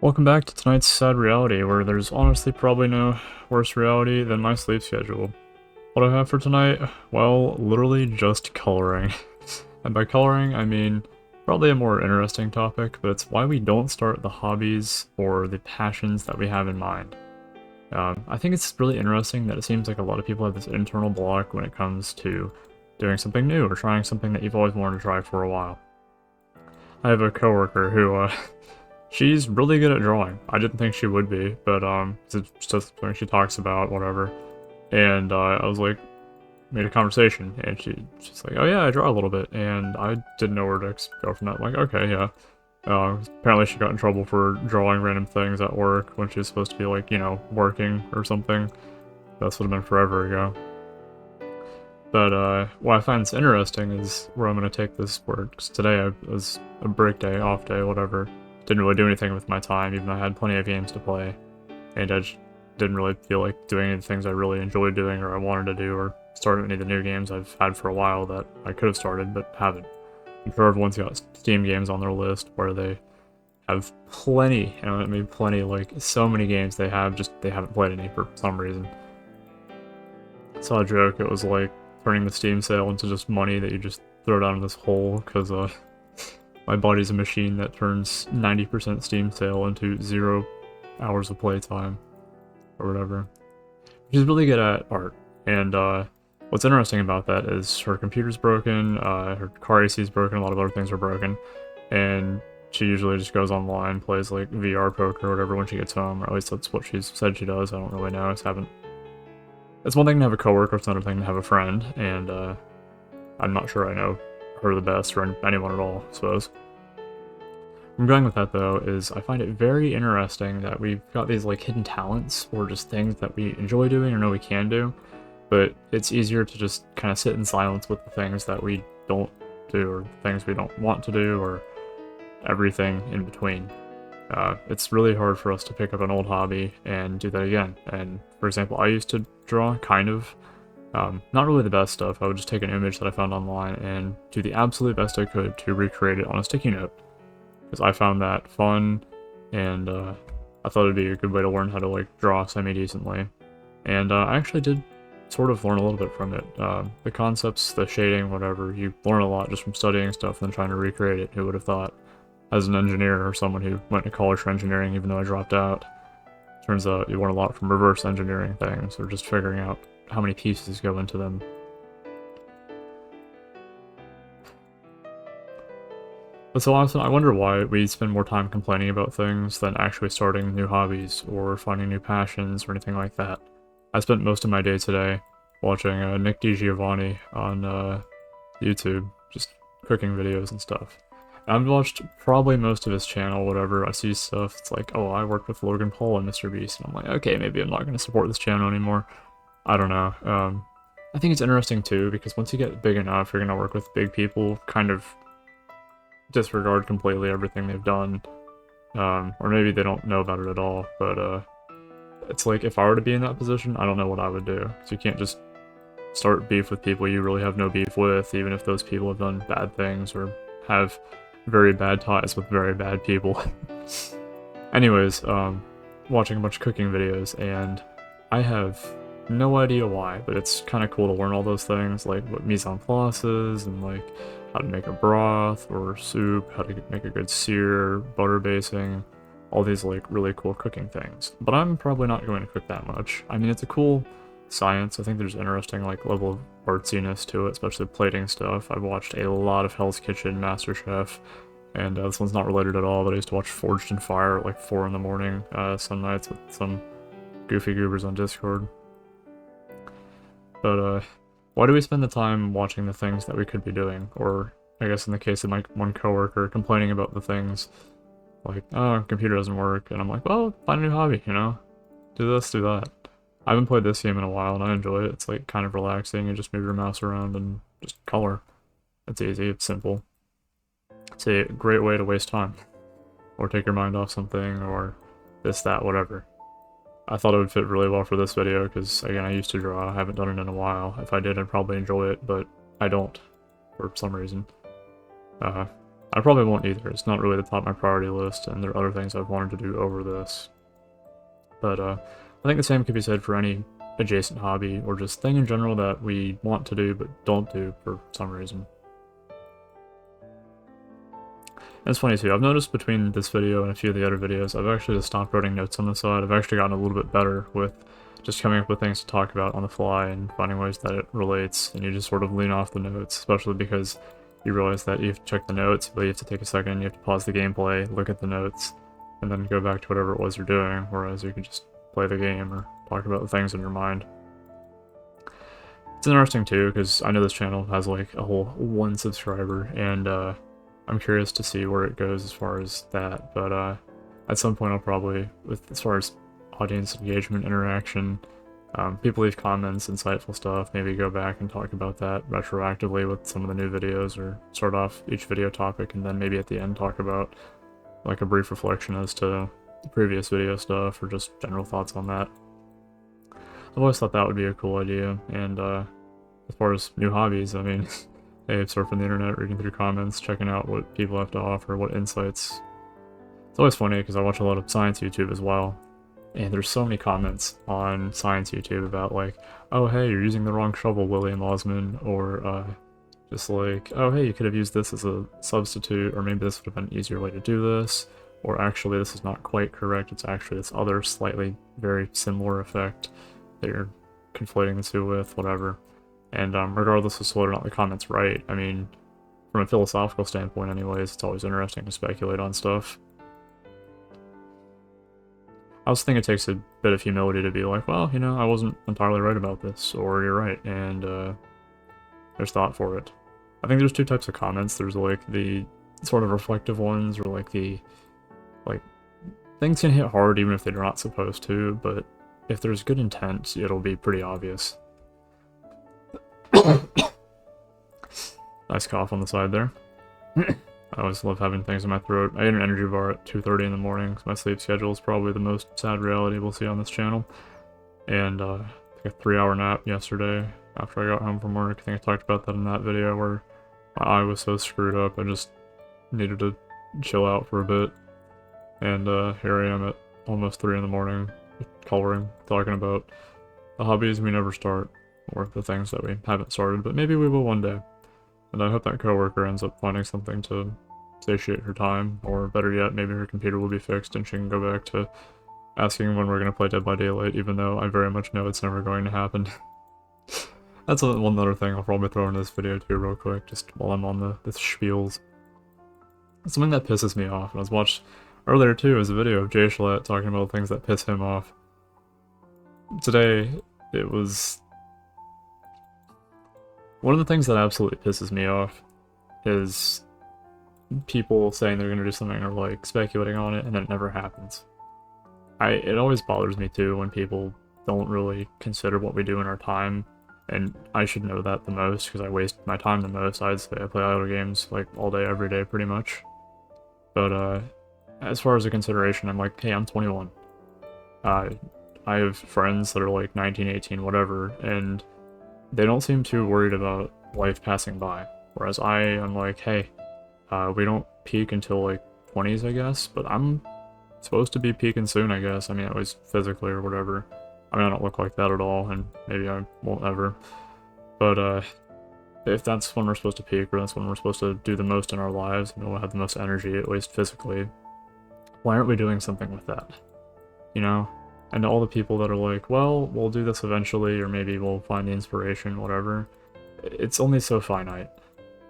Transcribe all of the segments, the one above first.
Welcome back to tonight's sad reality, where there's honestly probably no worse reality than my sleep schedule. What I have for tonight? Well, literally just coloring. And by coloring, I mean probably a more interesting topic, but it's why we don't start the hobbies or the passions that we have in mind. I think it's really interesting that it seems like a lot of people have this internal block when it comes to doing something new or trying something that you've always wanted to try for a while. I have a coworker who, she's really good at drawing. I didn't think she would be, but it's just something she talks about, whatever. And I was like, made a conversation, and she's like, oh yeah, I draw a little bit, and I didn't know where to go from that. I'm like, okay, yeah. Apparently she got in trouble for drawing random things at work when she was supposed to be like, working or something. That would have been forever ago. But what I find interesting is where I'm going to take this work. Today was a break day, off day, whatever. Didn't really do anything with my time, even though I had plenty of games to play. And I just didn't really feel like doing any of the things I really enjoyed doing or I wanted to do, or start any of the new games I've had for a while that I could have started but haven't. I'm sure everyone's got Steam games on their list where they have plenty, I mean plenty, like so many games they haven't played any for some reason. I saw a joke, it was like turning the Steam sale into just money that you just throw down in this hole, because my body's a machine that turns 90% Steam sale into 0 hours of playtime, or whatever. She's really good at art, and what's interesting about that is her computer's broken, her car AC is broken, a lot of other things are broken, and she usually just goes online, plays like VR poker or whatever when she gets home, or at least that's what she's said she does. I don't really know, I just haven't. It's one thing to have a coworker, it's another thing to have a friend, and I'm not sure I know her the best, or anyone at all, I suppose. Where I'm going with that, though, is I find it very interesting that we've got these like hidden talents, or just things that we enjoy doing or know we can do, but it's easier to just kind of sit in silence with the things that we don't do, or things we don't want to do, or everything in between. It's really hard for us to pick up an old hobby and do that again. And for example, I used to draw, kind of. Not really the best stuff. I would just take an image that I found online and do the absolute best I could to recreate it on a sticky note, because I found that fun, and I thought it'd be a good way to learn how to like draw semi-decently. And I actually did sort of learn a little bit from it. The concepts, the shading, whatever, you learn a lot just from studying stuff and then trying to recreate it. Who would have thought? As an engineer, or someone who went to college for engineering even though I dropped out, turns out you learn a lot from reverse engineering things, or just figuring out how many pieces go into them. But so often, I wonder why we spend more time complaining about things than actually starting new hobbies, or finding new passions, or anything like that. I spent most of my day today watching Nick DiGiovanni on YouTube, just cooking videos and stuff. I've watched probably most of his channel, whatever. I see stuff, it's like, oh, I worked with Logan Paul and Mr. Beast, and I'm like, okay, maybe I'm not going to support this channel anymore. I don't know. I think it's interesting too, because once you get big enough, you're going to work with big people, kind of disregard completely everything they've done. Or maybe they don't know about it at all, but it's like, if I were to be in that position, I don't know what I would do. So you can't just start beef with people you really have no beef with, even if those people have done bad things, or have very bad ties with very bad people. Anyways, watching a bunch of cooking videos, and I have no idea why, but it's kind of cool to learn all those things, like what mise en place is, and like how to make a broth or soup, how to make a good sear, butter basting, all these like really cool cooking things. But I'm probably not going to cook that much. I mean, it's a cool science. I think there's interesting like level of artsiness to it, especially plating stuff. I've watched a lot of Hell's Kitchen, MasterChef, and this one's not related at all, but I used to watch Forged in Fire at like 4 in the morning some nights with some goofy goobers on Discord. But why do we spend the time watching the things that we could be doing? Or I guess in the case of my one coworker, complaining about the things like, oh, computer doesn't work, and I'm like, well, find a new hobby, do this, do that. I haven't played this game in a while, and I enjoy it. It's like kind of relaxing. You just move your mouse around and just color. It's easy, it's simple. It's a great way to waste time, or take your mind off something, or this, that, whatever. I thought it would fit really well for this video, because again, I used to draw. I haven't done it in a while. If I did, I'd probably enjoy it, but I don't, for some reason. I probably won't either. It's not really the top of my priority list, and there are other things I've wanted to do over this. But I think the same could be said for any adjacent hobby or just thing in general that we want to do but don't do for some reason. And it's funny too, I've noticed between this video and a few of the other videos, I've actually just stopped writing notes on the side. I've actually gotten a little bit better with just coming up with things to talk about on the fly and finding ways that it relates, and you just sort of lean off the notes, especially because you realize that you have to check the notes, but you have to take a second, you have to pause the gameplay, look at the notes, and then go back to whatever it was you're doing, whereas you can just play the game or talk about the things in your mind. It's interesting too, because I know this channel has like a whole 1 subscriber, and I'm curious to see where it goes as far as that, but at some point I'll probably, as far as audience engagement, interaction, people leave comments, insightful stuff, maybe go back and talk about that retroactively with some of the new videos, or start off each video topic and then maybe at the end talk about like a brief reflection as to the previous video stuff or just general thoughts on that. I've always thought that would be a cool idea, and as far as new hobbies, I mean, hey, surfing the internet, reading through comments, checking out what people have to offer, what insights. It's always funny because I watch a lot of science YouTube as well, and there's so many comments on science YouTube about like, oh hey, you're using the wrong shovel, William Osman, or just like, oh hey, you could have used this as a substitute, or maybe this would have been an easier way to do this, or actually this is not quite correct, it's actually this other slightly very similar effect that you're conflating the two with, whatever. And regardless of whether or not the comment's right, I mean, from a philosophical standpoint anyways, it's always interesting to speculate on stuff. I also think it takes a bit of humility to be like, well, you know, I wasn't entirely right about this, or you're right, and there's thought for it. I think there's 2 types of comments. There's like the sort of reflective ones, or like the, like, things can hit hard even if they're not supposed to, but if there's good intent, it'll be pretty obvious. Nice cough on the side there. I always love having things in my throat. I ate an energy bar at 2:30 in the morning, because my sleep schedule is probably the most sad reality we'll see on this channel. And I took a 3-hour nap yesterday after I got home from work. I think I talked about that in that video where my eye was so screwed up I just needed to chill out for a bit. And here I am at almost 3 in the morning, coloring, talking about the hobbies we never start, or the things that we haven't started, but maybe we will one day. And I hope that coworker ends up finding something to satiate her time, or better yet, maybe her computer will be fixed and she can go back to asking when we're going to play Dead by Daylight, even though I very much know it's never going to happen. That's one other thing I'll probably throw in this video too real quick, just while I'm on the spiels. Something that pisses me off, and I was watched earlier too, is a video of Jay Schlatt talking about things that piss him off. Today, it was... One of the things that absolutely pisses me off is people saying they're going to do something or like speculating on it and then it never happens. It always bothers me too when people don't really consider what we do in our time, and I should know that the most because I waste my time the most. I'd say I play idle games like all day, every day pretty much. But as far as a consideration, I'm like, hey, I'm 21. I have friends that are like 19, 18, whatever, and they don't seem too worried about life passing by. Whereas I am like, hey, we don't peak until like 20s, I guess, but I'm supposed to be peaking soon, I guess. I mean, at least physically or whatever. I mean, I don't look like that at all, and maybe I won't ever. But if that's when we're supposed to peak, or that's when we're supposed to do the most in our lives, and we'll have the most energy, at least physically, why aren't we doing something with that? You know? And all the people that are like, well, we'll do this eventually, or maybe we'll find the inspiration, whatever. It's only so finite.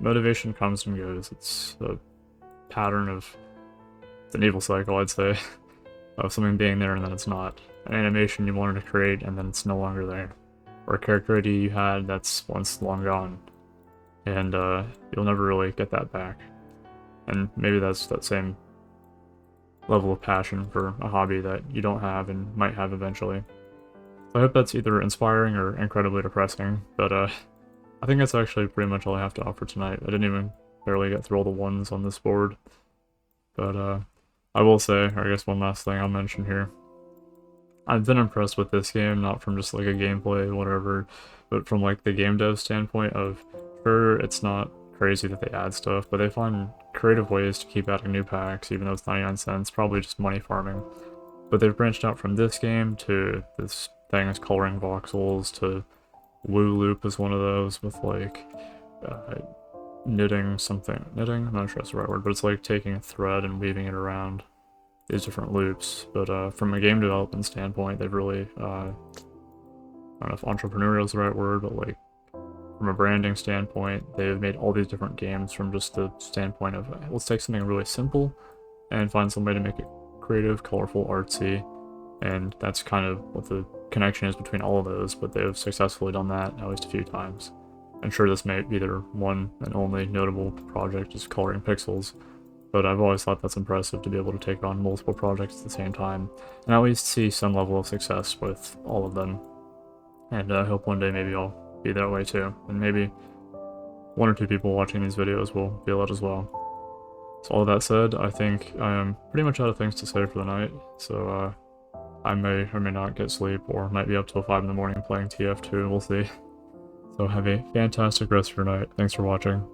Motivation comes and goes. It's a pattern of... It's an evil cycle, I'd say, of something being there and then it's not. An animation you wanted to create and then it's no longer there. Or a character idea you had that's once long gone. And you'll never really get that back. And maybe that's that same level of passion for a hobby that you don't have and might have eventually. So I hope that's either inspiring or incredibly depressing, but I think that's actually pretty much all I have to offer tonight. I didn't even barely get through all the ones on this board. But I will say, or I guess one last thing I'll mention here. I've been impressed with this game, not from just like a gameplay, whatever, but from like the game dev standpoint of, sure, it's not crazy that they add stuff, but they find creative ways to keep adding new packs, even though it's 99 cents, probably just money farming. But they've branched out from this game to this thing as coloring voxels, to Woo Loop is one of those with like knitting something. Knitting? I'm not sure that's the right word, but it's like taking a thread and weaving it around these different loops. But from a game development standpoint, they've really, I don't know if entrepreneurial is the right word, but like from a branding standpoint, they've made all these different games from just the standpoint of let's take something really simple and find some way to make it creative, colorful, artsy, and that's kind of what the connection is between all of those, but they've successfully done that at least a few times. I'm sure this may be their one and only notable project is coloring pixels, but I've always thought that's impressive to be able to take on multiple projects at the same time, and at least see some level of success with all of them. And I hope one day maybe I'll be that way too, and maybe one or two people watching these videos will feel it as well. So all that said, I think I am pretty much out of things to say for the night, so I may or may not get sleep, or might be up till 5 in the morning playing TF2, we'll see. So have a fantastic rest of your night. Thanks for watching.